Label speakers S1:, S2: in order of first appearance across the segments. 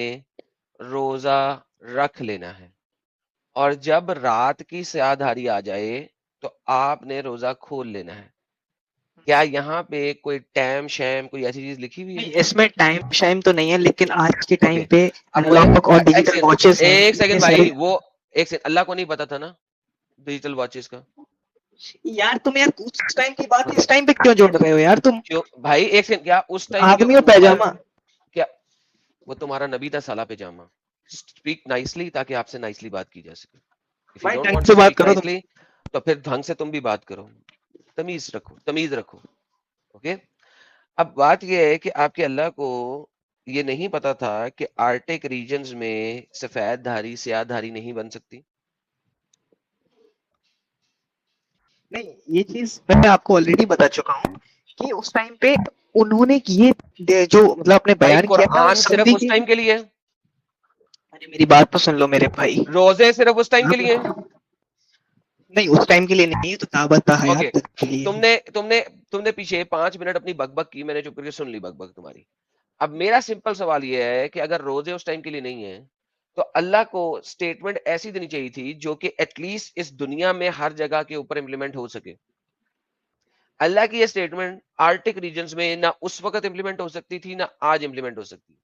S1: रोजा रख लेना है और जब रात की स्याधारी आ जाए तो आपने रोजा खोल लेना है। क्या यहाँ पे कोई टैम शैम कोई ऐसी चीज लिखी हुई
S2: नहीं,
S1: है?
S2: इसमें टाइम शाइम तो नहीं है, लेकिन आज के टाइम
S1: ओके,
S2: पे
S1: अब मुझे
S2: एनालॉग और डिजिटल वॉचेस हैं,
S1: एक
S2: इतने
S1: सेकंड भाई,
S2: सारे।
S1: वो एक सेकंड, अल्लाह को नहीं पता था ना डिजिटल वॉचेस का?
S2: यार तुम यार उस टाइम की बात इस टाइम पे क्यों जोड़ रहे हो यार तुम?
S1: क्यों भाई, एक सेकंड, क्या उस टाइम क्यों
S2: आदमी और
S1: तुम्हारा,
S2: पैजामा।
S1: क्या वो तुम्हारा नबी था साला पैजामा? स्पीक नाइसली ताकि आपसे नाइसली बात की जा सके। इफ यू
S2: भाई
S1: डोंट
S2: ढंग
S1: वांट
S2: से
S1: टू
S2: बात
S1: स्पीक
S2: करो तुम।
S1: नाइसली तो फिर ढंग से तुम भी बात करो, तमीज रखो, तमीज रखो। ओके, अब बात यह है कि आपके अल्लाह को ये नहीं पता था कि आर्टिक रीजन्स में सफेद धारी स्याहधारी नहीं बन सकती।
S2: नहीं, ये चीज मैं आपको ऑलरेडी बता चुका हूँ कि उस टाइम पे उन्होंने ये जो मतलब अपने
S1: भाई
S2: बयान किया था वो
S1: कुरान सिर्फ
S2: सर्दी
S1: उस
S2: की।
S1: टाइम के लिए है,
S2: अरे मेरी बात तो सुन लो मेरे भाई।
S1: रोजे सिर्फ उस टाइम के लिए है।
S2: आप नहीं, उस टाइम के लिए नहीं, तो ताबत
S1: ओके,
S2: हयात तक के लिए है।
S1: तुमने तुमने तुमने पीछे 5 मिनट अपनी बकबक की, मैंने चुप करके सुन ली बकबक तुम्हारी। अब मेरा सिंपल सवाल ये है कि अगर रोजे उस टाइम के लिए नहीं है तो अल्लाह को स्टेटमेंट ऐसी देनी चाहिए थी जो कि एटलीस्ट इस दुनिया में हर जगह के ऊपर इंप्लीमेंट हो सके। अल्लाह की ये स्टेटमेंट आर्टिक रीजन्स में ना उस वक्त इंप्लीमेंट हो सकती थी ना आज इंप्लीमेंट हो सकती।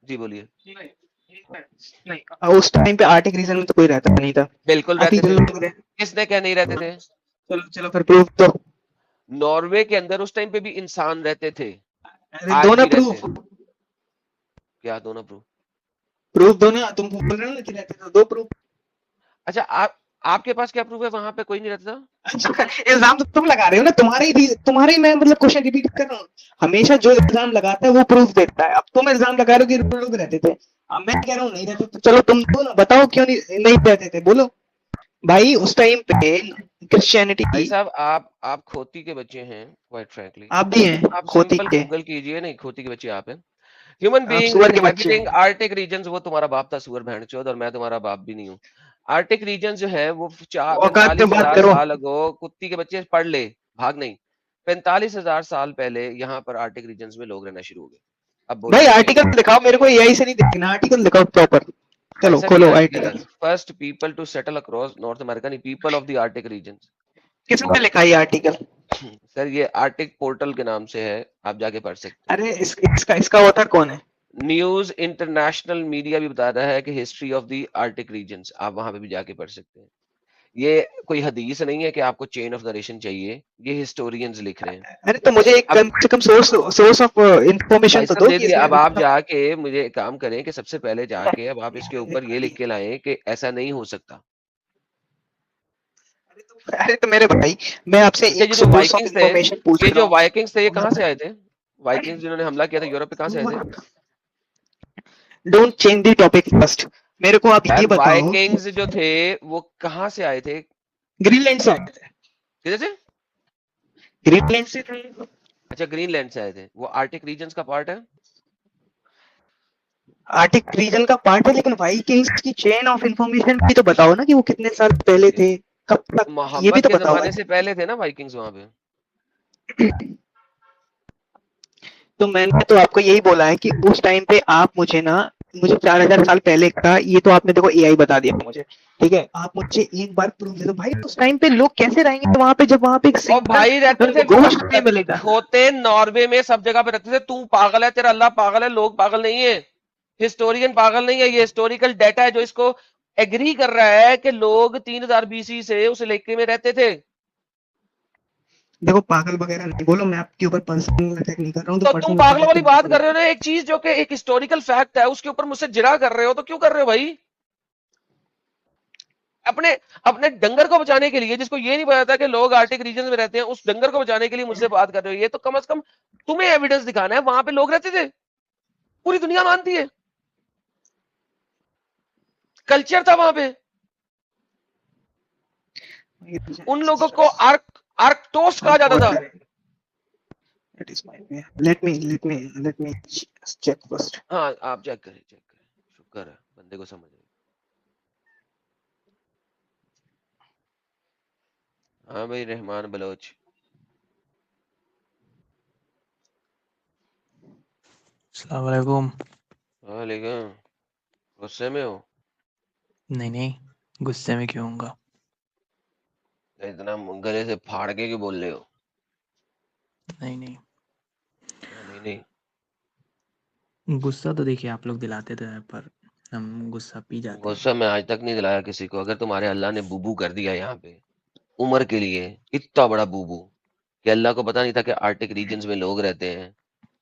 S1: जी बोलिए।
S2: नहीं, उस टाइम पे आर्टिक रीजन में तो कोई रहता नहीं था।
S1: बिल्कुल
S2: अभी
S1: रहते
S2: जो
S1: थे।
S2: लोग रहे,
S1: किसने क्या नहीं रहते थे?
S2: चलो चलो फिर प्रूफ तो।
S1: नॉर्वे के अंदर उस टाइम पे भी इंसान रहते थे,
S2: अरे दो
S1: आज
S2: ना
S1: भी रहते
S2: प्रूफ।
S1: हैं। क्या दोनों प्रूफ?
S2: प्रूफ दो ना, तुम बोल रहे हो ना कि रहते थे, दो प्रूफ।
S1: अच्छा, आप आपके पास क्या प्रूफ है वहां पे कोई नहीं रहता था?
S2: अच्छा, इल्जाम तो तुम लगा रहे हो ना, तुम्हारे मैं मतलब क्वेश्चन रिपीट कर रहा हूँ। हमेशा जो इल्जाम लगाता है वो प्रूफ देता है। अब तुम इल्जाम लगा रहे हो कि लोग रहते थे, अब मैं कह रहा हूँ नहीं रहते, तो चलो तुम दो ना, बताओ क्यों नहीं रहते थे, बोलो। भाई उस टाइम पे
S1: भाई
S2: क्रिश्चियनिटी।
S1: साहब, आप खोती के बच्चे हैं, क्वाइट फ्रैंकली।
S2: आप भी हैं
S1: आप
S2: खोती
S1: सिंपल
S2: के।
S1: गूगल कीजिए, नहीं खोती के बच्चे आप हैं। ह्यूमन
S2: आप
S1: बीइंग्स
S2: सुअर के बच्चे
S1: इनहैबिटिंग
S2: हैं।
S1: आर्टिक रीजन्स, वो तुम्हारा बाप था सुअर भैंचोद, और मैं तुम्हारा बाप भी नहीं हूँ। आर्टिक रीजन जो है वो चार
S2: औकात में
S1: पैंतालीस
S2: बात
S1: हजार
S2: करो।
S1: साल अगो, कुत्ती के बच्चे पढ़ ले, भाग नहीं। 45,000 साल पहले यहाँ पर आर्टिक रीजन्स में लोग रहना शुरू हो गए। अब
S2: भाई
S1: बोलिए सही है?
S2: आर्टिकल दिखाओ मेरे को, एआई से नहीं देखना, आर्टिकल दिखाओ प्रॉपर। चलो
S1: ऐसा नहीं
S2: खोलो
S1: है,
S2: article.
S1: First people to settle across North America, नहीं, people of the arctic region.
S2: किसने लिखा ये आर्टिकल?
S1: सर ये आर्टिक पोर्टल के नाम से है, आप जाके पढ़ सकते हैं।
S2: अरे इसका ऑथर कौन है?
S1: न्यूज इंटरनेशनल मीडिया भी बता रहा है कि history of the arctic regions, आप वहां पे भी जाके पढ़ सकते हैं। ये कोई हदीस नहीं है कि आपको चेन ऑफ नरेशन चाहिए, ये हिस्टोरियंस लिख रहे हैं।
S2: अरे तो मुझे एक
S1: अब
S2: कम से कम सोर्स ऑफ इंफॉर्मेशन
S1: भाई
S2: तो
S1: साहब
S2: दो
S1: दे
S2: कि
S1: दिया,
S2: इसमें
S1: अब आप
S2: मतलब।
S1: जाके मुझे एक काम करें कि सबसे पहले जाके अब आप इसके ऊपर ये लिख के लाएं कि ऐसा नहीं हो सकता।
S2: अरे तो मेरे भाई, मैं आपसे
S1: अच्छा,
S2: एक सोर्स ऑफ इंफॉर्मेशन पूछ
S1: ये
S2: रहा
S1: जो
S2: हूँ।
S1: वाइकिंग्स थे ये कहाँ से आए थे? वाइकिंग्स जिन्होंने हमला किया था यूरोप पे, कहाँ से आए थे?
S2: Don't change the topic first. मेरे को आप
S1: यार
S2: ये बताओ कि
S1: वाइकिंग्स जो थे वो कहाँ से आए थे?
S2: ग्रीनलैंड से आए थे।
S1: किधर से?
S2: ग्रीनलैंड से थे।
S1: अच्छा, ग्रीनलैंड से आए थे, वो आर्टिक रीजन्स का पार्ट है।
S2: आर्टिक रीजन का पार्ट है, लेकिन वाइकिंग्स की चेन ऑफ इंफॉर्मेशन भी तो बताओ ना, कि वो कितने साल पहले थे, कब तक, ये भी
S1: मोहम्मद
S2: तो
S1: के
S2: बताओ
S1: जमाने
S2: यार।
S1: से पहले थे ना वाइकिंग्स वहां पे।
S2: तो मैंने तो आपको यही बोला है कि उस टाइम पे आप मुझे 4000 साल पहले का, ये तो आपने देखो एआई बता दिया मुझे। ठीक है, आप मुझे एक बार प्रूफ दे दो भाई, उस टाइम पे लोग कैसे रहेंगे वहां पे, जब वहां पे एक
S1: और भाई रहते
S2: सिंगल
S1: थे
S2: गोश्त नहीं मिलेगा।
S1: होते नॉर्वे में सब जगह पे रहते थे। तू पागल है, तेरा अल्लाह पागल है, लोग पागल नहीं है, हिस्टोरियन पागल नहीं है, ये हिस्टोरिकल डाटा है जो इसको एग्री कर रहा है कि लोग 3000 बीसी से उस इलाके में रहते थे।
S2: देखो पागल वगैरह नहीं बोलो, मैं आपके ऊपर पर्सनल अटैक नहीं कर रहा हूँ, तो
S1: तो तुम
S2: पर्सनल
S1: पागलों
S2: अटैक
S1: वाली
S2: तो मत
S1: बात
S2: करो।
S1: कर रहे हो ना, एक चीज जो कि एक हिस्टोरिकल फैक्ट है उसके ऊपर मुझसे जिरा कर रहे हो, तो क्यों कर रहे हो भाई? अपने अपने डंगर को बचाने के लिए, जिसको ये नहीं पता था कि लोग आर्टिक रीजन में रहते हैं, उस डंगर को बचाने के लिए मुझसे बात कर रहे हो, ये तो कम से कम तुम्हें एविडेंस दिखाना है वहां पे लोग रहते थे। पूरी दुनिया मानती है, कल्चर था वहां पे। उन लोगों को आर्कटोस कहा जाता था।
S2: It is my way. Let me check first.
S1: हाँ, आप चेक करें, चेक करें, शुक्र है बंदे को समझ आई। हाँ भाई, रहमान बलोच।
S3: अस्सलाम वालेकुम।
S1: वालेकुम। गुस्से में हो?
S3: नहीं नहीं, गुस्से में क्यों होऊंगा?
S1: इतना गले से फाड़ के क्यों बोल रहे हो?
S3: नहीं नहीं,
S1: नहीं नहीं।
S3: गुस्सा तो देखिए आप लोग दिलाते तो हैं, पर हम गुस्सा पी जाते हैं।
S1: गुस्सा मैं आज तक नहीं दिलाया किसी को। अगर तुम्हारे अल्लाह ने बूबू कर दिया यहाँ पे उम्र के लिए, इतना बड़ा बूबू कि अल्लाह को पता नहीं था कि आर्टिक रीजन्स में लोग रहते हैं,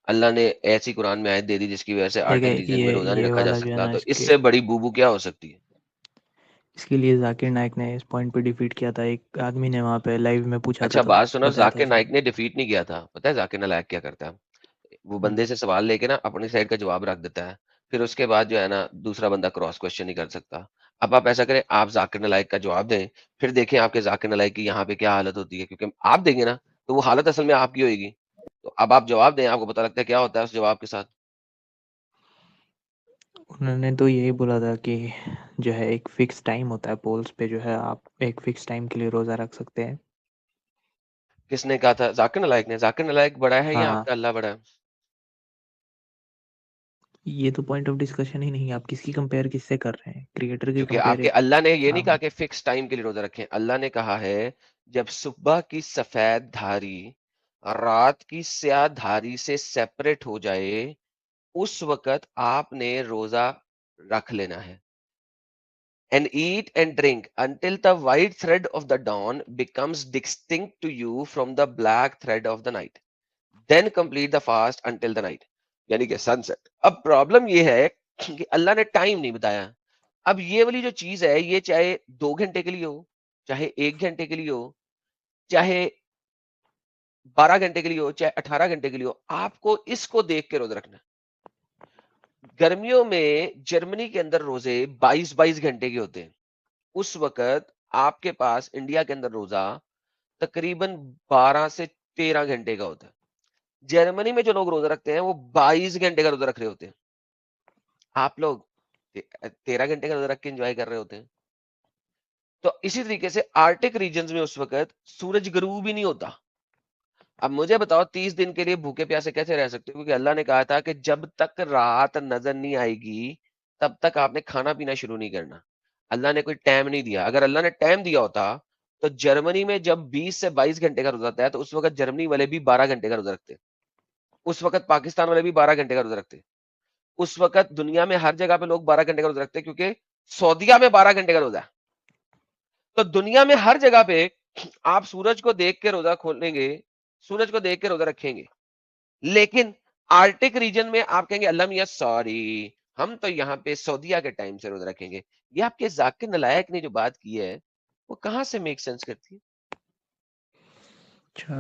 S1: अल्लाह ने ऐसी कुरान में आयत दे दी जिसकी वजह से आर्टिक
S3: देखिए
S1: रीजन में रोजा नहीं
S3: ये
S1: रखा जा
S3: वाला जो है
S1: सकता,
S3: ना,
S1: तो
S3: इसके
S1: इससे बड़ी बूबू क्या हो सकती है?
S3: इसके लिए जाकिर नाइक ने इस पॉइंट पे डिफीट किया था। एक आदमी ने वहाँ पे लाइव में पूछा था
S1: अच्छा
S3: तो
S1: बात सुनो,
S3: बताया था
S1: जाकिर
S3: उसने।
S1: नाइक ने डिफीट नहीं किया था। पता है जाकिर नाइक क्या करता है? वो
S3: हम्म,
S1: बंदे से सवाल लेके ना अपनी साइड का जवाब रख देता है, फिर उसके बाद जो है ना दूसरा बंदा क्रॉस क्वेश्चन नहीं कर सकता। अब आप ऐसा करें, आप जाकिर नाइक का जवाब दें, फिर देखें आपके जाकिर नाइक की यहाँ पे क्या हालत होती है, क्योंकि आप देंगे ना तो वो हालत असल में आपकी होगी। तो अब आप जवाब दें, आपको पता लगता है क्या होता है उस जवाब के साथ।
S3: उन्होंने तो यही बोला था कि जो है एक फिक्स टाइम होता है पोल्स पे, जो है आप एक फिक्स टाइम के लिए रोज़ा रख सकते हैं।
S1: किसने कहा था? जाकिर नाइक ने? जाकिर नाइक बड़ा है या
S3: हाँ,
S1: आपका अल्लाह बड़ा है?
S3: ये तो पॉइंट ऑफ डिस्कशन ही नहीं है। आप किसकी कंपेयर किससे कर रहे हैं? क्रिएटर की
S1: क्योंकि
S3: कंपेयर
S1: आपके
S3: एक
S1: अल्लाह ने ये नहीं कहा
S3: आप
S1: कि फिक्स टाइम के लिए रोजा रखें। अल्लाह ने कहा है जब सुबह की सफेद धारी रात की स्याह धारी से सेपरेट हो जाए, उस वक्त आपने रोजा रख लेना है। And eat and drink until the white thread of the dawn becomes distinct to you from the black thread of the night. Then complete the fast until the night. यानी कि सनसेट। अब प्रॉब्लम ये है कि अल्लाह ने time नहीं बताया। अब ये वाली जो चीज है, ये चाहे 2 घंटे के लिए हो, चाहे 1 घंटे के लिए हो, चाहे 12 घंटे के लिए हो, चाहे 18 घंटे के लिए हो, आपको इसको देख के रोजा रखना है। गर्मियों में जर्मनी के अंदर रोजे 22-22 घंटे के होते हैं। उस वक्त आपके पास इंडिया के अंदर रोजा तकरीबन 12 से 13 घंटे का होता है। जर्मनी में जो लोग रोजा रखते हैं वो 22 घंटे का रोजा रख रहे होते हैं। आप लोग 13 घंटे का रोजा रख के एंजॉय कर रहे होते हैं। तो इसी तरीके से आर्टिक रीजन्स में उस वक्त सूरज गरूब ही नहीं होता। अब मुझे बताओ 30 दिन के लिए भूखे प्यासे कैसे रह सकते हो? क्योंकि अल्लाह ने कहा था कि जब तक रात नजर नहीं आएगी तब तक आपने खाना पीना शुरू नहीं करना। अल्लाह ने कोई टाइम नहीं दिया। अगर अल्लाह ने टाइम दिया होता तो जर्मनी में जब 20 से 22 घंटे का रोजा होता है तो उस वक्त जर्मनी वाले भी 12 घंटे का रोजा रखते। उस वक्त पाकिस्तान वाले भी 12 घंटे का रोजा रखते। उस वक्त दुनिया में हर जगह पे लोग 12 घंटे का रोजा रखते, क्योंकि सऊदीया में 12 घंटे का रोजा है। तो दुनिया में हर जगह पे आप सूरज को देख के रोजा खोलेंगे, सूरज को देख के रोजा रखेंगे। लेकिन आर्टिक रीजन में आप कहेंगे अल्लाह मियां सॉरी, हम तो यहाँ पे सऊदीया के टाइम से रोजा रखेंगे। ये आपके जाकिर नालायक ने जो बात की है वो कहां से मेक सेंस करती है?
S3: अच्छा,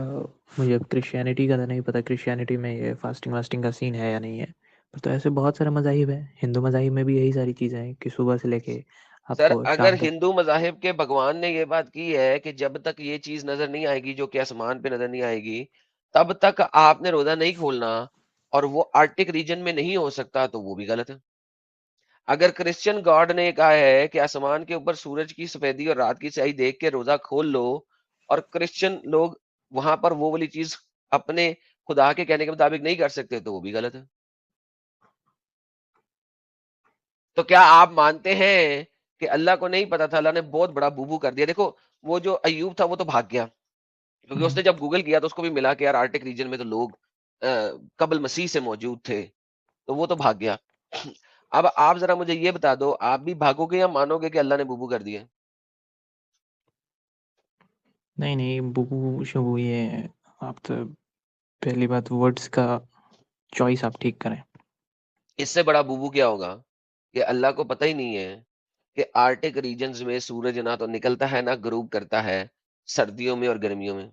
S3: मुझे अब क्रिश्चियनिटी का तो नहीं पता, क्रिश्चियनिटी में ये फास्टिंग वास्टिंग का सीन है या नहीं है। पर तो ऐसे बहुत सारे मज़ाहिब हैं। हिंदू मज़ाहिब में भी यही सारी चीज़ें हैं कि सुबह से लेके
S1: सर
S3: आपको
S1: अगर
S3: शाम तक।
S1: हिंदू मजाहिब के भगवान ने ये बात की है कि जब तक ये चीज नजर नहीं आएगी जो कि आसमान पे नजर नहीं आएगी तब तक आपने रोजा नहीं खोलना, और वो आर्टिक रीजन में नहीं हो सकता, तो वो भी गलत है। अगर क्रिश्चियन गॉड ने कहा है कि आसमान के ऊपर सूरज की सफेदी और रात की स्याही देख के रोजा खोल लो, और क्रिश्चियन लोग वहां पर वो वाली चीज अपने खुदा के कहने के मुताबिक नहीं कर सकते, तो वो भी गलत है। तो क्या आप मानते हैं कि अल्लाह को नहीं पता था? अल्लाह ने बहुत बड़ा बूबू कर दिया। देखो वो जो अय्यूब था वो तो भाग गया, क्योंकि
S3: हम्म,
S1: उसने जब गूगल किया तो उसको भी मिला कि यार आर्टिक रीजन में तो लोग कबल मसीह से मौजूद थे, तो वो तो भाग गया। अब आप जरा मुझे ये बता दो, आप भी भागोगे या मानोगे कि अल्लाह ने बूबू कर दिया?
S3: नहीं नहीं, बुबू शुबू ये आप तो पहली बात वर्ड्स का चॉइस आप ठीक करें।
S1: इससे बड़ा बूबू क्या होगा कि अल्लाह को पता ही नहीं है कि आर्टिक रीजन्स में सूरज ना तो निकलता है ना ग्रूब करता है, सर्दियों में और गर्मियों में।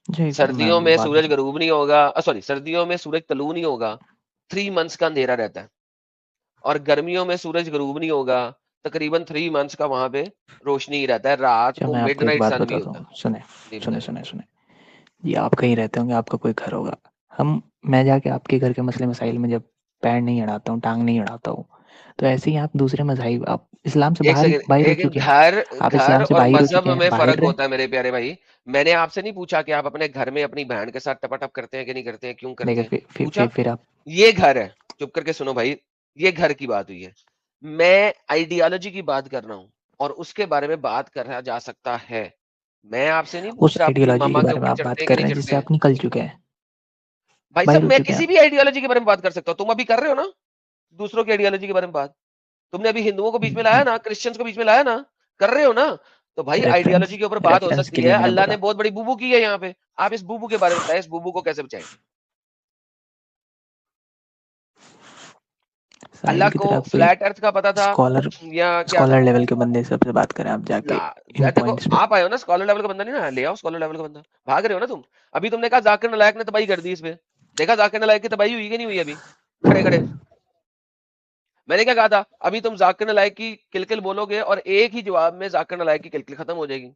S3: जी, मैं
S1: सर्दियों में
S3: बाद में
S1: सूरज गरूब नहीं होगा, सॉरी, सर्दियों में सूरज तलू नहीं होगा, 3 मंथ्स का अंधेरा रहता है। और गर्मियों में सूरज गरूब नहीं होगा, तकरीबन 3 मंथ्स का वहां पे रोशनी ही रहता है, रात
S3: अच्छा,
S1: को
S3: मैं आपको एक
S1: मिडनाइट
S3: बात
S1: सन भी
S3: बताता
S1: होता है।
S3: हूँ, सुने
S1: जी
S3: सुने
S1: बताएं।
S3: सुने सुने। जी, आप कहीं रहते होंगे, आपका कोई घर होगा। हम मैं जाके आपके घर के मसले मसाइल में जब पैर नहीं अड़ाता हूँ, टांग नहीं अड़ाता हूँ, तो ऐसे ही आप दूसरे मज़ाहिब, आप इस्लाम से
S1: एक सेकंड,
S3: बाहर हो
S1: एक
S3: चुके हैं।
S1: घर
S3: आप
S1: घर
S3: इस्लाम से
S1: और
S3: बाहर हो
S1: मजहब
S3: चुके हैं,
S1: में
S3: बाहर
S1: फर्क
S3: रहे।
S1: होता है मेरे प्यारे भाई। मैंने आपसे नहीं पूछा कि आप अपने घर में अपनी बहन के साथ टपाटप करते हैं कि नहीं करते हैं, क्यों करते
S3: देखिए
S1: हैं?
S3: फिर फिर फिर
S1: पूछा?
S3: फिर आप
S1: ये घर है, चुप करके सुनो भाई, ये घर की बात हुई है। मैं आइडियोलॉजी की बात कर रहा हूँ और उसके बारे में बात करा जा सकता है। मैं आपसे नहीं पूछ
S3: उस
S1: रहा आप अपनी
S3: आइडियोलॉजी के
S1: मम्मा के
S3: बारे में
S1: ऊपर
S3: आप बात
S1: चढ़ते हैं कि
S3: कर
S1: नहीं
S3: रहे हैं
S1: चढ़ते
S3: जिससे
S1: हैं।
S3: आप निकल चुके हैं,
S1: भाई साहब
S3: बाहर हो
S1: मैं
S3: चुके हैं
S1: किसी
S3: आप।
S1: भी आइडियोलॉजी के बारे में बात कर सकता हूँ, तुम अभी कर रहे हो ना, दूसरों की आइडियोलॉजी के बारे में बात। तुमने अभी हिंदुओं को बीच में लाया ना, क्रिश्चियंस को बीच में लाया ना, कर रहे हो ना। तो भाई
S3: रेफरेंस
S1: आइडियोलॉजी के ऊपर बात हो
S3: रेफरेंस
S1: सकती
S3: के लिए
S1: है।
S3: मैंने
S1: अल्लाह ने
S3: बोला।
S1: बहुत बड़ी बुबू की है यहाँ पे। आप इस बुबू के बारे में बताएं, इस बुबू को कैसे बचाएं।
S3: साहिल
S1: अल्लाह
S3: की
S1: को
S3: तरह कोई
S1: फ्लैट अर्थ का पता था
S3: स्कॉलर
S1: या क्या था?
S3: स्कॉलर लेवल के बंदे सबसे बात करें आप
S1: या
S3: जाके इन
S1: यार देखो,
S3: पॉइंट्स पे।
S1: आप आए हो ना, स्कॉलर लेवल का बंदा नहीं ना, ले आओ स्कॉलर लेवल का बंदा। भाग रहे हो ना तुम। अभी तुमने कहा जाकिर नालायक ने तबाही कर दी इसमें। देखा जाकिर नालायक की तबाही हुई कि नहीं हुई अभी खड़े खड़े। मैंने क्या कहा था, अभी तुम जाकिर नालायक की किलकिल बोलोगे और एक ही जवाब में जाकिर नालायक की किलकिल खत्म हो जाएगी।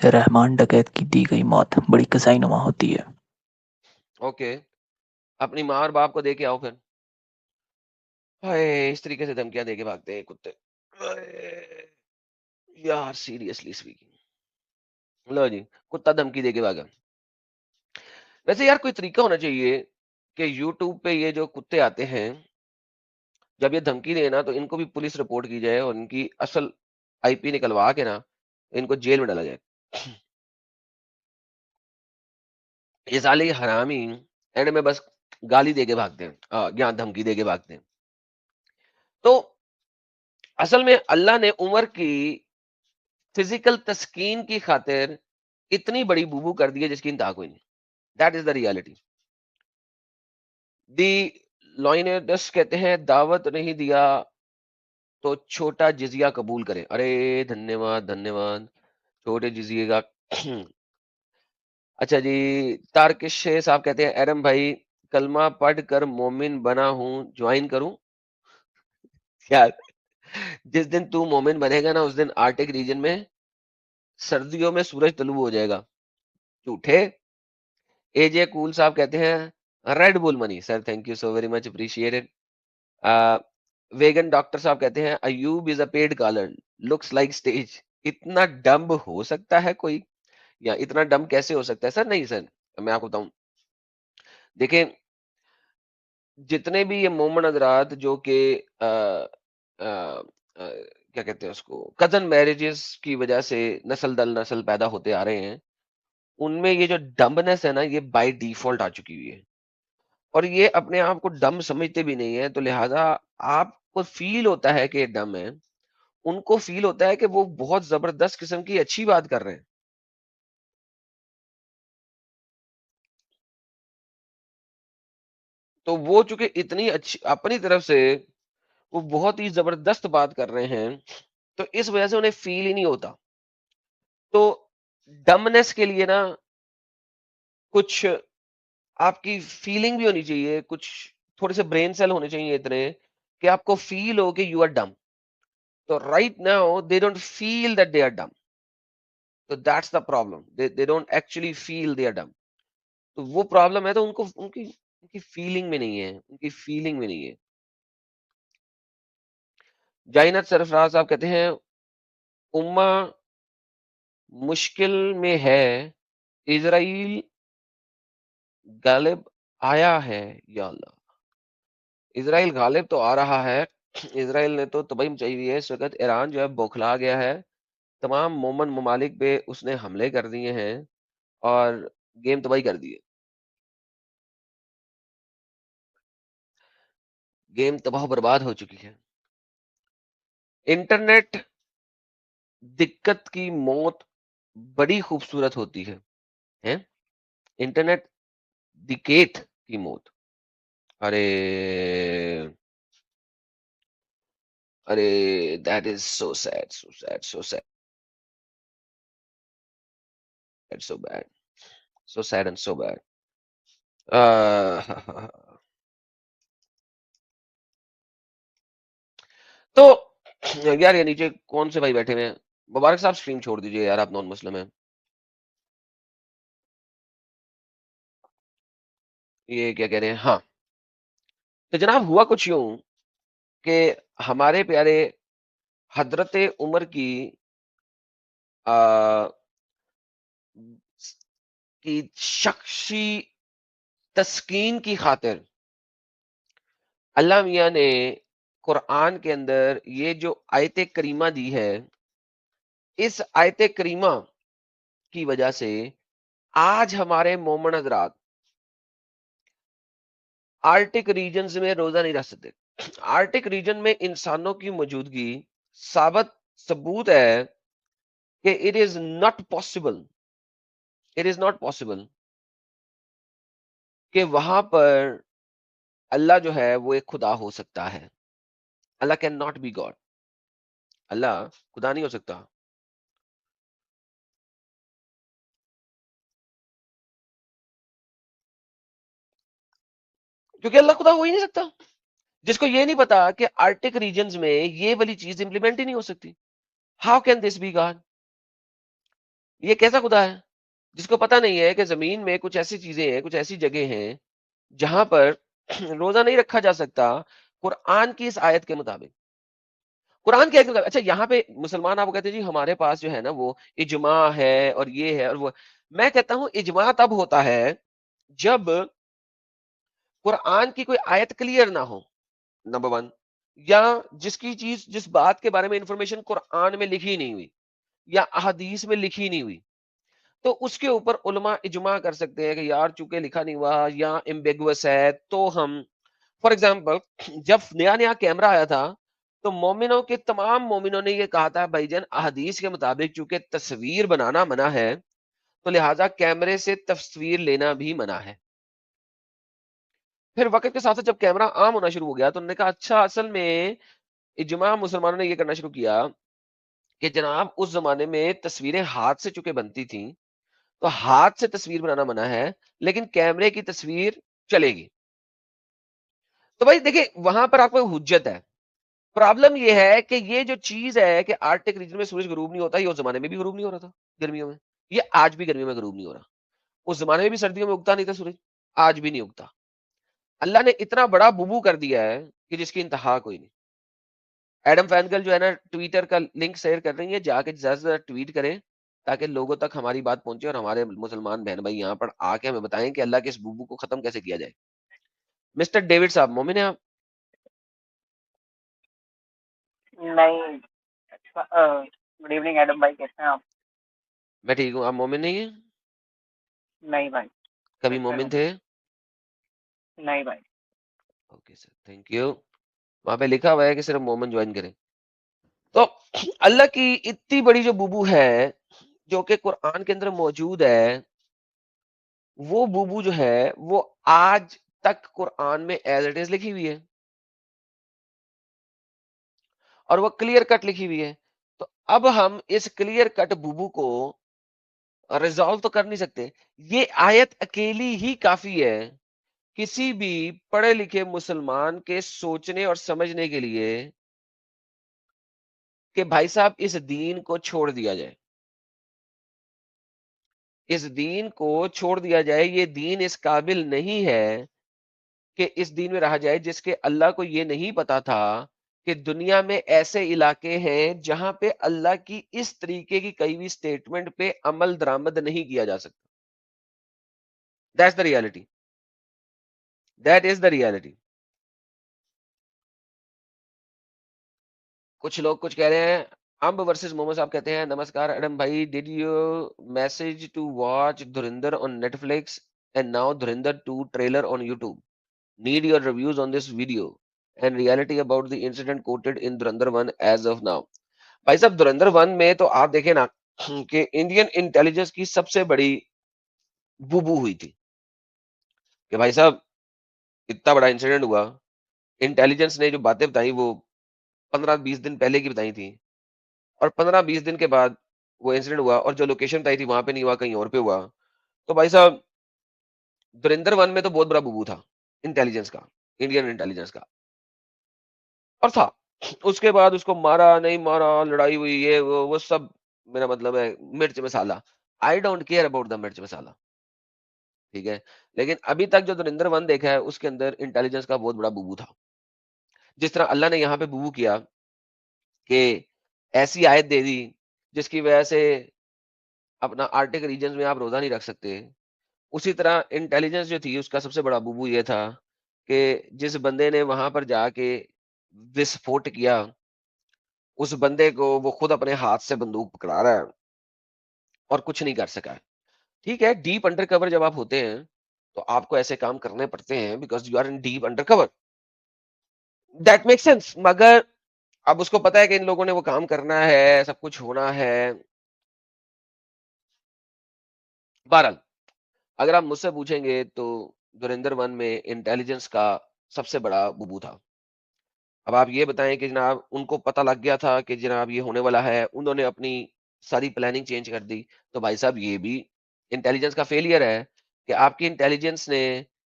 S3: रहमान डकैत की दी गई मौत बड़ी कसाईनुमा होती है।
S1: ओके, अपनी माँ और बाप को दे के आओ फिर। हाय, इस तरीके से धमकियां दे के भागते हैं कुत्ते। हाय, यार सीरियसली स्पीकिंग, लो जी, कुत्ता धमकी दे के भागा। वैसे यार कोई तरीका होना चाहिए कि यूट्यूब पे ये जो कुत्ते आते हैं, जब ये धमकी दें ना, तो इनको भी पुलिस रिपोर्ट की जाए और इनकी असल आईपी निकलवा के ना इनको जेल में डाला जाए। ये साले हरामी एंड में बस गाली दे के भागते हैं, या धमकी दे के भागते हैं। तो असल में अल्लाह ने उमर की फिजिकल तस्कीन की खातिर इतनी बड़ी बुबू कर दी है जिसकी इंतहा कोई नहीं। That is the reality. The लॉयनेडस कहते हैं दावत नहीं दिया तो छोटा जिजिया कबूल करें। अरे धन्यवाद धन्यवाद, छोटे जिजिए का। अच्छा जी, तारकिश साहब कहते हैं एरम भाई, कलमा पढ़ कर मोमिन बना हूं, ज्वाइन करूं। यार जिस दिन तू मोमिन बनेगा ना, उस दिन आर्टिक रीजन में सर्दियों में सूरज तलू हो जाएगा। झूठे। एजे कूल साहब कहते हैं Red Bull money sir, thank you so very much, appreciated. Vegan doctor साहब कहते हैं Ayub is a paid collar, looks like stage. इतना डम्ब हो सकता है कोई, या इतना डम्ब कैसे हो सकता है सर? नहीं सर, मैं आपको बताऊं, देखें, जितने भी ये मोमन हजरात जो कि क्या कहते हैं उसको, कजन मैरिजेस की वजह से नस्ल दल नस्ल पैदा होते आ रहे हैं, उनमें ये जो डम्बनेस है ना, ये बाय डिफॉल्ट आ चुकी हुई है। और ये अपने आप को डम समझते भी नहीं है, तो लिहाजा आपको फील होता है कि ये डम है, उनको फील होता है कि वो बहुत जबरदस्त किस्म की अच्छी बात कर रहे हैं। तो वो चूंकि इतनी अच्छी अपनी तरफ से वो बहुत ही जबरदस्त बात कर रहे हैं, तो इस वजह से उन्हें फील ही नहीं होता। तो डमनेस के लिए ना कुछ आपकी फीलिंग भी होनी चाहिए, कुछ थोड़े से ब्रेन सेल होने चाहिए इतने कि आपको फील हो कि यू आर डम। तो right now they don't feel that they are dumb. तो that's the problem, they don't actually feel they are dumb. तो वो प्रॉब्लम है, तो उनको उनकी उनकी फीलिंग में नहीं है, उनकी फीलिंग में नहीं है। जाइनत सरफराज साहब कहते हैं उम्मा मुश्किल में है, इजराइल गालिब आया है, या अल्लाह। इजराइल गालिब तो आ रहा है। इजराइल ने तो तबाही मचाई हुई है इस वक्त। ईरान जो है बौखला गया है, तमाम मोमन ममालिक पे उसने हमले कर दिए हैं और गेम तबाही कर दी है। गेम तबाह बर्बाद हो चुकी है। इंटरनेट दिक्कत की मौत बड़ी खूबसूरत होती है? इंटरनेट दिकेत की मौत। अरे अरे, that is so sad, so sad, so sad, so bad, so sad and so bad. तो यार ये नीचे कौन से भाई बैठे हुए हैं? मुबारक साहब स्ट्रीम छोड़ दीजिए यार, आप नॉन मुस्लिम हैं। ये क्या कह रहे हैं? हाँ, तो जनाब हुआ कुछ यूं कि हमारे प्यारे हजरत उमर की आ, की शख्सी तस्कीन की खातिर अल्लाह मियाँ ने कुरान के अंदर ये जो आयत करीमा दी है, इस आयत करीमा की वजह से आज हमारे मोमिन हज़रात आर्टिक रीजन्स में रोजा नहीं रख सकते। आर्टिक रीजन में इंसानों की मौजूदगी सबूत है कि इट इज नॉट पॉसिबल कि वहां पर अल्लाह जो है वो एक खुदा हो सकता है। अल्लाह कैन नॉट बी गॉड। अल्लाह खुदा नहीं हो सकता। क्योंकि अल्लाह खुदा हो ही नहीं सकता। जिसको ये नहीं पता कि आर्टिक रीजन्स में ये वाली चीज इंप्लीमेंट ही नहीं हो सकती। How can this be God? ये कैसा खुदा है? जिसको पता नहीं है कि जमीन में कुछ ऐसी चीजें हैं, कुछ ऐसी जगह हैं जहां पर रोजा नहीं रखा जा सकता कुरान की इस आयत के मुताबिक। कुरान की आयत के मुताबिक। अच्छा, यहाँ पे मुसलमान आपको कहते हैं जी हमारे पास जो है ना वो इजमा है और ये है और वो। मैं कहता हूं इजमा तब होता है जब कुरान की कोई आयत क्लियर ना हो, नंबर वन, या जिस बात के बारे में इंफॉर्मेशन कुरान में लिखी नहीं हुई या अहदीस में लिखी नहीं हुई, तो उसके ऊपर उलमा इजमा कर सकते हैं कि यार चूंकि लिखा नहीं हुआ या एम्बिगुअस है तो हम। फॉर एग्जाम्पल, जब नया नया कैमरा आया था तो मोमिनों के तमाम मोमिनों ने ये कहा था भाईजान अहदीस के मुताबिक चूंकि तस्वीर बनाना मना है तो लिहाजा कैमरे से तस्वीर लेना भी मना है। फिर वक्त के साथ साथ जब कैमरा आम होना शुरू हो गया तो उन्होंने कहा अच्छा असल में इजमा मुसलमानों ने ये करना शुरू किया कि जनाब उस जमाने में तस्वीरें हाथ से चूंकि बनती थी तो हाथ से तस्वीर बनाना मना है, लेकिन कैमरे की तस्वीर चलेगी। तो भाई देखिए वहां पर आपको हुज्जत है। प्रॉब्लम ये है कि ये जो चीज है कि आर्कटिक रीजन में सूरज गरूब नहीं होता, ये उस जमाने में भी गरूब नहीं हो रहा था गर्मियों में। ये आज भी गर्मियों में गरूब नहीं हो रहा। उस जमाने में भी सर्दियों में उगता नहीं था सूरज, आज भी नहीं उगता। अल्लाह ने इतना बड़ा बुबू कर दिया है कि जिसकी इंतहा कोई नहीं। एडम फैनगल जो है ना ट्विटर का लिंक शेयर कर रही है, जाके ज्यादा से ज्यादा ट्वीट करें ताकि लोगों तक हमारी बात पहुंचे और हमारे मुसलमान बहन भाई यहाँ पर आके हमें बताएं कि अल्लाह के इस बुबू को खत्म कैसे किया जाए। मिस्टर डेविड साहब, मोमिन है आप?
S2: नहीं। गुड इवनिंग एडम भाई, कैसे हैं आप?
S1: मैं ठीक हूँ, आप मोमिन नहीं है?
S2: नहीं भाई,
S1: कभी
S2: क्रिश्चियन
S1: मोमिन
S2: हूँ।
S1: थे?
S2: नहीं भाई।
S1: Okay sir, thank you. वहां पे लिखा हुआ है कि सिर्फ मोमिन ज्वाइन करें। तो अल्लाह की इतनी बड़ी जो बुबू है जो कि कुरान के अंदर मौजूद है, वो बुबू जो है वो आज तक कुरान में एज इट इज लिखी हुई है और वो क्लियर कट लिखी हुई है। तो अब हम इस क्लियर कट बुबू को रिजॉल्व तो कर नहीं सकते। ये आयत अकेली ही काफी है किसी भी पढ़े लिखे मुसलमान के सोचने और समझने के लिए कि भाई साहब इस दीन को छोड़ दिया जाए। इस दीन को छोड़ दिया जाए, ये दीन इस काबिल नहीं है कि इस दीन में रहा जाए, जिसके अल्लाह को ये नहीं पता था कि दुनिया में ऐसे इलाके हैं जहां पे अल्लाह की इस तरीके की कई भी स्टेटमेंट पे अमल दरामद नहीं किया जा सकता। That's the reality. That is the reality. कुछ लोग कुछ कह रहे हैं। अम्ब वर्सेस मोमो साहब कहते हैं नमस्कार एडम भाई, did you message to watch Dhurandhar on Netflix and now Dhurandhar 2 trailer on YouTube? Need your reviews on this video and reality about the incident quoted in Dhurandhar 1 as of now. भाई साहब धुरंधर 1 में तो आप देखें ना कि इंडियन इंटेलिजेंस की सबसे बड़ी बुबू हुई थी कि भाई साहब इतना बड़ा इंसिडेंट हुआ, इंटेलिजेंस ने जो बातें बताई वो 15-20 दिन पहले की बताई थी और 15-20 दिन के बाद वो इंसिडेंट हुआ और जो लोकेशन बताई थी वहां पे नहीं हुआ, कहीं और पे हुआ। तो भाई साहब धुरंधर 1 में तो बहुत बड़ा बुबू था इंटेलिजेंस का, इंडियन इंटेलिजेंस का, और था। उसके बाद उसको मारा नहीं मारा, लड़ाई हुई, ये वो सब मेरा मतलब है मिर्च मसाला। I don't care about the mirch masala, ठीक है। लेकिन अभी तक जो धुरंधर 1 देखा है उसके अंदर इंटेलिजेंस का बहुत बड़ा बुबू था। जिस तरह अल्लाह ने यहाँ पे बुबू किया कि ऐसी आयत दे दी जिसकी वजह से अपना आर्टिक रीजन में आप रोजा नहीं रख सकते, उसी तरह इंटेलिजेंस जो थी उसका सबसे बड़ा बुबू ये था कि जिस बंदे ने वहां पर जाके विस्फोट किया, उस बंदे को वो खुद अपने हाथ से बंदूक पकड़ा रहा है और कुछ नहीं कर सका है। ठीक है, डीप अंडरकवर जब आप होते हैं तो आपको ऐसे काम करने पड़ते हैं because you are in deep undercover, that make sense. मगर अब उसको पता है कि इन लोगों ने वो काम करना है, सब कुछ होना है। बहरहाल, अगर आप मुझसे पूछेंगे तो धुरंधर 1 में इंटेलिजेंस का सबसे बड़ा बुबू था। अब आप ये बताएं कि जनाब उनको पता लग गया था कि जनाब ये होने वाला है, उन्होंने अपनी सारी प्लानिंग चेंज कर दी। तो भाई साहब ये भी इंटेलिजेंस का फेलियर है कि आपकी इंटेलिजेंस ने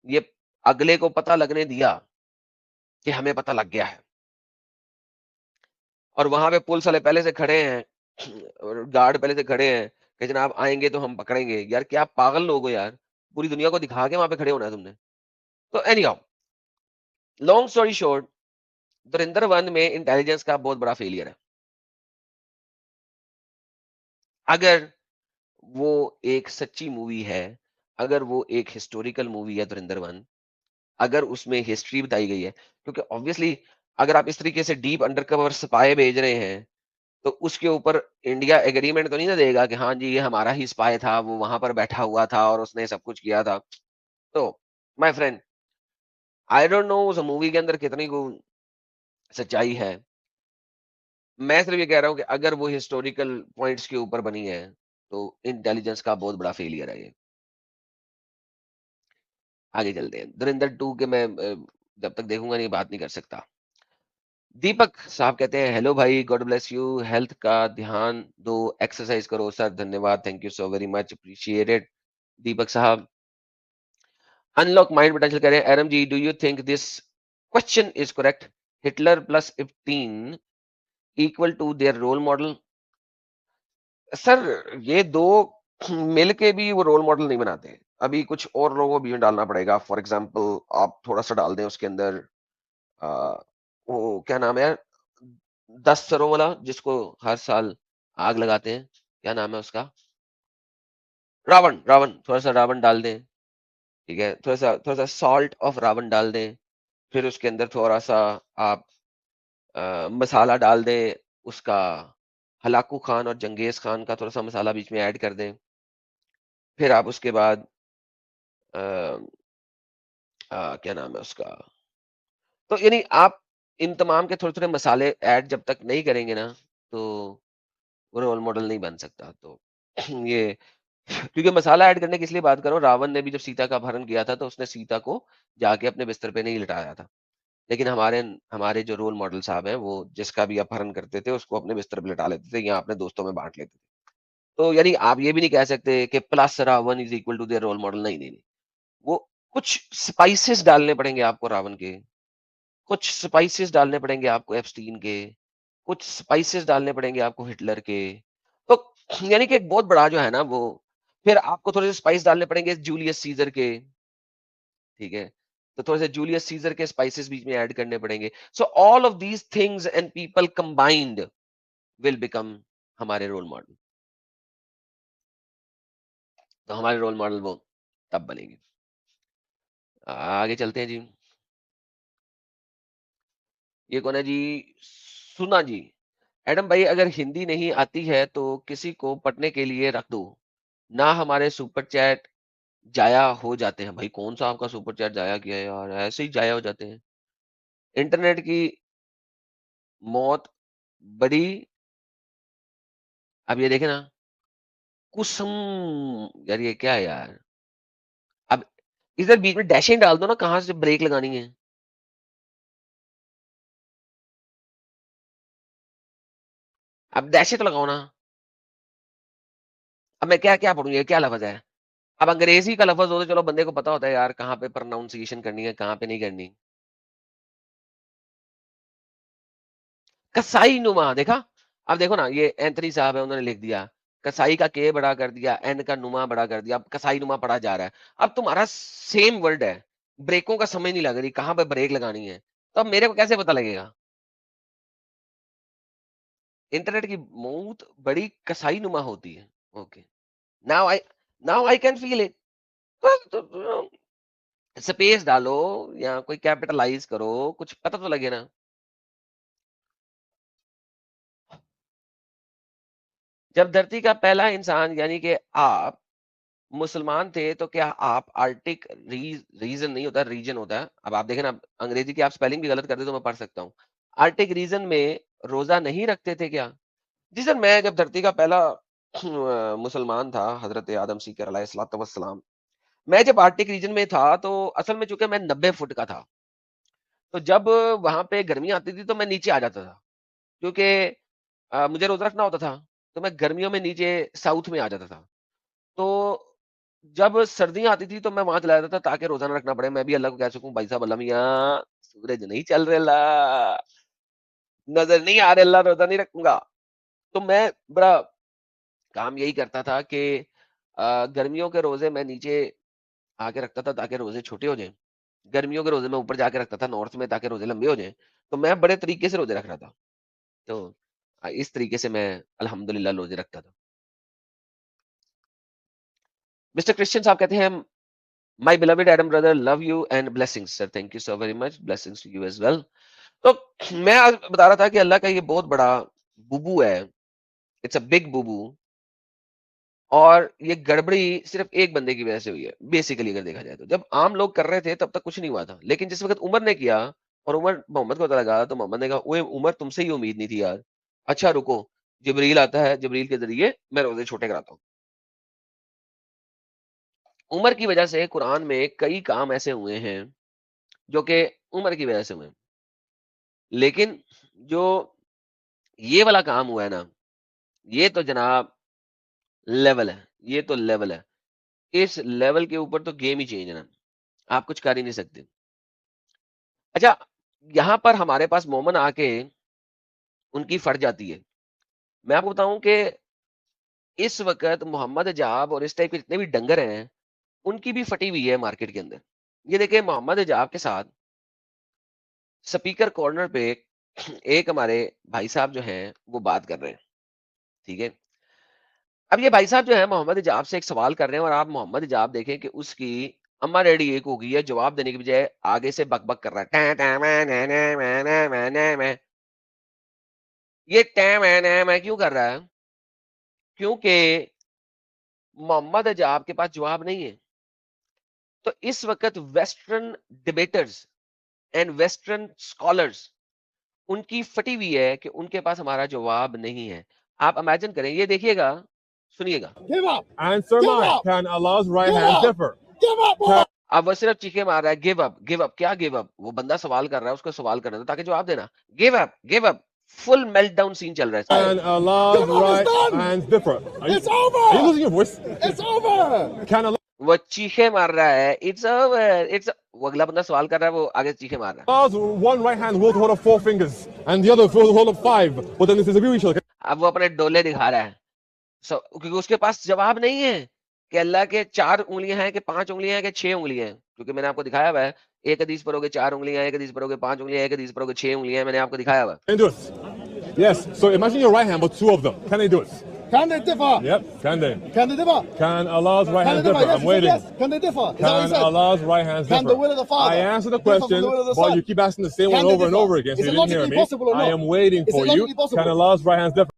S1: ये अगले को पता लगने दिया कि हमें पता लग गया है, और वहां पे पुलिस वाले पहले से खड़े हैं और गार्ड पहले से खड़े हैं कि जनाब आएंगे तो हम पकड़ेंगे। यार क्या पागल लोग हो यार, पूरी दुनिया को दिखा के वहां पे खड़े होना है तुमने। तो any how, long story short, धुरंधर 1 में इंटेलिजेंस का बहुत बड़ा फेलियर है। अगर वो एक सच्ची मूवी है, अगर वो एक हिस्टोरिकल मूवी है धुरंधर 1, अगर उसमें हिस्ट्री बताई गई है, क्योंकि ऑब्वियसली अगर आप इस तरीके से डीप अंडरकवर स्पाई भेज रहे हैं तो उसके ऊपर इंडिया एग्रीमेंट तो नहीं ना देगा कि हाँ जी ये हमारा ही स्पाई था, वो वहां पर बैठा हुआ था और उसने सब कुछ किया था। तो my friend, I don't know उस मूवी के अंदर कितनी को सच्चाई है। मैं सिर्फ ये कह रहा हूँ कि अगर वो हिस्टोरिकल पॉइंट्स के ऊपर बनी है तो इंटेलिजेंस का बहुत बड़ा फेलियर है ये। आगे चलते हैं। धुरंधर 2 के मैं जब तक देखूंगा नहीं बात नहीं कर सकता। दीपक साहब कहते हैं हेलो भाई, गॉड ब्लेस यू, हेल्थ का ध्यान दो, एक्सरसाइज करो सर, धन्यवाद, thank you so very much, appreciated Deepak साहब। अनलॉक माइंड पोटेंशियल कह रहे हैं Eram ji, do you think this question is correct, Hitler plus 15 equal to their role model? Sir ये दो मिल के भी वो रोल मॉडल नहीं बनाते, अभी कुछ और लोगों को बीच में डालना पड़ेगा। फॉर एग्जाम्पल आप थोड़ा सा डाल दें उसके अंदर, आ, वो क्या नाम है यार, 10 सरों वाला जिसको हर साल आग लगाते हैं, क्या नाम है उसका, रावण, रावण, थोड़ा सा रावण डाल दें। ठीक है, थोड़ा सा सॉल्ट ऑफ रावण डाल दें। फिर उसके अंदर थोड़ा सा आप मसाला डाल दें उसका, हलाकू खान और जंगेज खान का थोड़ा सा मसाला बीच में ऐड कर दें। फिर आप उसके बाद अ, क्या नाम है उसका, तो यानी आप इन तमाम के थोड़े थोड़े मसाले ऐड जब तक नहीं करेंगे ना, तो वो रोल मॉडल नहीं बन सकता। तो ये क्योंकि मसाला ऐड करने की इसलिए बात कर रहा हूँ, रावण ने भी जब सीता का अपहरण किया था तो उसने सीता को जाके अपने बिस्तर पे नहीं लिटाया था। लेकिन हमारे हमारे जो रोल मॉडल साहब हैं वो जिसका भी अपहरण करते थे उसको अपने बिस्तर पे लिटा लेते थे या अपने दोस्तों में बांट लेते थे। तो यानी आप ये भी नहीं कह सकते कि plus Ravan is equal to their role model, नहीं नहीं नहीं। वो कुछ स्पाइसेस डालने पड़ेंगे आपको रावण के, कुछ स्पाइसेस डालने पड़ेंगे आपको एप्स्टीन के, कुछ स्पाइसेस डालने पड़ेंगे आपको हिटलर के। तो यानी कि एक बहुत बड़ा जो है ना वो, फिर आपको थोड़े से स्पाइस डालने पड़ेंगे जूलियस सीजर के। ठीक है, तो थोड़े से जूलियस सीजर के स्पाइसेस बीच में ऐड करने पड़ेंगे। So all of these things and people combined will become हमारे रोल मॉडल। तो हमारे रोल मॉडल वो तब बनेंगे। आगे चलते हैं जी। ये कौन है जी? सुना जी। एडम भाई अगर हिंदी नहीं आती है तो किसी को पढ़ने के लिए रख दो ना, हमारे सुपर चैट जाया हो जाते हैं। भाई कौन सा आपका सुपर चैट जाया किया है यार, ऐसे ही जाया हो जाते हैं। इंटरनेट की मौत बड़ी, अब ये देखे ना, कुसुम, यार ये क्या है यार। अब इधर बीच में डैशिंग डाल दो ना, कहाँ से ब्रेक लगानी है। अब डैशे तो लगाओ ना। अब मैं क्या क्या पढ़ूं, ये क्या लफज है। अब अंग्रेजी का लफज हो तो चलो बंदे को पता होता है यार कहाँ पे प्रोनाउंसिएशन करनी है कहाँ पे नहीं करनी। कसाई नुमा देखा, अब देखो ना ये एंथनी साहब है उन्होंने लिख दिया, कसाई का के बड़ा कर दिया, एन का नुमा बड़ा कर दिया, अब कसाई नुमा पढ़ा जा रहा है। अब तुम्हारा सेम वर्ड है, ब्रेकों का समझ नहीं लग रही कहाँ पे ब्रेक लगानी है, तो अब मेरे को कैसे पता लगेगा। इंटरनेट की मौत बड़ी कसाई नुमा होती है। Okay, now I now I can feel it. तो स्पेस डालो या कोई कैपिटलाइज करो, कुछ पता तो लगे ना। जब धरती का पहला इंसान यानी कि आप मुसलमान थे, तो क्या आप आर्टिक रीजन नहीं होता, रीजन होता है। अब आप देखें ना, अंग्रेजी की आप स्पेलिंग भी गलत कर दे तो मैं पढ़ सकता हूँ। आर्टिक रीजन में रोजा नहीं रखते थे क्या? जी सर, मैं जब धरती का पहला मुसलमान था, हजरत आदम सीकर अलैहिस्सलातु वस्सलाम, मैं जब आर्टिक रीजन में था, तो असल में चूंकि मैं 90 फुट का था, तो जब वहां पे गर्मी आती थी तो मैं नीचे आ जाता था, क्योंकि मुझे रोजा रखना होता था। तो मैं गर्मियों में नीचे साउथ में आ जाता था। तो जब सर्दियाँ आती थी तो मैं वहाँ चला जाता था ताकि रोज़ा ना रखना पड़े। मैं भी अल्लाह को कह सकूँ, भाई साहब अल्लाह मियाँ सूरज नहीं चल रेला, नज़र नहीं आ रेला, रोज़ा नहीं रखूँगा। तो मैं बड़ा काम यही करता था कि गर्मियों के रोज़े मैं नीचे आके रखता था ताकि रोज़े छोटे हो जाएँ। गर्मियों के रोज़े मैं ऊपर जाके रखता था नॉर्थ में ताकि रोज़े लंबे हो जाएँ। तो मैं बड़े तरीके से रोज़े रख रहा था। तो इस तरीके से मैं अल्हम्दुलिल्लाह रोज़े रखता था। मिस्टर क्रिश्चियन साहब कहते हैं, my beloved Adam brother love you and blessings sir, thank you so very much, blessings to you as well. तो मैं आज बता रहा था कि अल्लाह का ये बहुत बड़ा बुबू है, इट्स अ बिग बुबू, और ये गड़बड़ी सिर्फ एक बंदे की वजह से हुई है बेसिकली अगर देखा जाए तो। जब आम लोग कर रहे थे तब तक कुछ नहीं हुआ था, लेकिन जिस वक्त उमर ने किया और उमर मोहम्मद को पता लगा, तो मोहम्मद ने कहा, ओए उमर, तुमसे ही उम्मीद नहीं थी यार। अच्छा रुको, जिब्रील आता है, जिब्रील के जरिए मैं रोजे छोटे कराता हूँ। उमर की वजह से कुरान में कई काम ऐसे हुए हैं जो कि उमर की वजह से हुए हैं। लेकिन जो ये वाला काम हुआ है ना, ये तो जनाब लेवल है, ये तो लेवल है। इस लेवल के ऊपर तो गेम ही चेंज है ना, आप कुछ कर ही नहीं सकते। अच्छा, यहाँ पर हमारे पास मोमन आके उनकी फट जाती है। मैं आपको बताऊं कि इस वक्त मोहम्मद जाब और इस टाइप के जितने भी डंगर हैं, उनकी भी फटी हुई है मार्केट के अंदर। ये देखिए, मोहम्मद जाब के साथ स्पीकर कॉर्नर पे एक हमारे भाई साहब जो हैं वो बात कर रहे हैं, ठीक है। अब ये भाई साहब जो है मोहम्मद इजाब से एक सवाल कर रहे हैं, और आप मोहम्मद इजाब देखें कि उसकी अम्मा डैडी एक हो गई है, जवाब देने की बजाय आगे से बक-बक कर रहा है। टैं टैं मैं नैं नैं मैं नैं मैं नैं मैं। ये टैं मैं नैं मैं क्यों कर रहा है? क्योंकि मोहम्मद इजाब के पास जवाब नहीं है। तो इस वक़्त western debtors and western scholars उनकी फटी हुई है कि उनके पास हमारा जवाब नहीं है। आप इमेजिन करें, ये देखिएगा, सुनिएगा।
S4: Give up. Answer Give mine. Up. Can Allah's right Give hand up. differ? Give up, boy.
S1: अब वो सिर्फ चीखे मार रहा है, गिव अप, गिव अप। क्या गिव अप? वो बंदा सवाल कर रहा है, उसको सवाल करने दो ताकि जवाब देना। Give up, give up. Full meltdown scene चल रहा है।
S4: Can Allah's right hands differ? It's over. Are you losing your voice? It's over. Can Allah?
S1: वो चीखे मार रहा है, इट्स ओवर, इट्स। वो अगला बंदा सवाल कर रहा है, वो आगे चीखे मार रहा है।
S4: Allah's one right hand will hold up 4 fingers and the other will hold up 5, but then this is a very short.
S1: अब वो अपने डोले दिखा रहा है, क्योंकि उसके पास जवाब नहीं है कि अल्लाह के 4 उँगलियां हैं कि 5 उँगलियां हैं कि 6 उँगलियां हैं। क्योंकि मैंने आपको दिखाया हुआ है, एक हदीस पढ़ोगे 4 उँगलियां, एक हदीस पढ़ोगे 5 उँगलियां, एक हदीस पढ़ोगे 6 उँगलियां, मैंने आपको दिखाया हुआ है।
S4: Can they do it? Yes. So imagine your right hand, but 2 of them. Can they do it? Can they differ? Yep. Can they? Can they differ? Can Allah's right hand differ? Yes, I'm waiting. Yes. Can they differ? Can Allah's right hands differ? Can the will of the Father? I answered the question, but you keep asking the same one over and over again, so you didn't hear me. I am waiting for you. Can Allah's right hands differ?